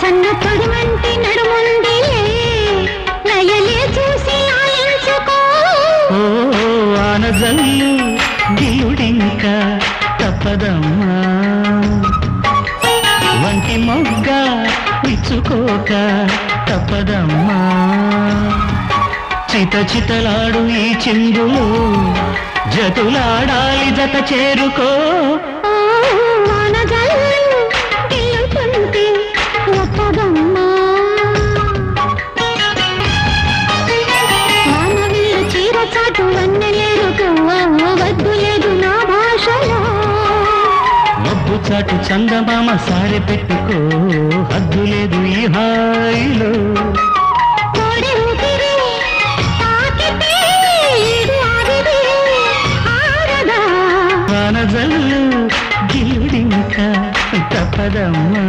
కన్ను తొడిమంటి నడుముంది నయలే చూసి ఆలించుకో ఓ ఆనజల్లు గిలుడింక తప్పదమ్మా వంటి మొగ్గ విచ్చుకోక తప్పదమ్మా చిత చితలాడు ఈ చిందులో జతులాడాలి జత చేరుకో చాటు వన్నెలేరుకో వద్దు లేదు నా భాషలో మబ్బు చాటు చందమామ సారె పెట్టుకో హద్దు లేదు ఈ హాయిలో వానజల్లు గిలుడింక తప్పదమ్మా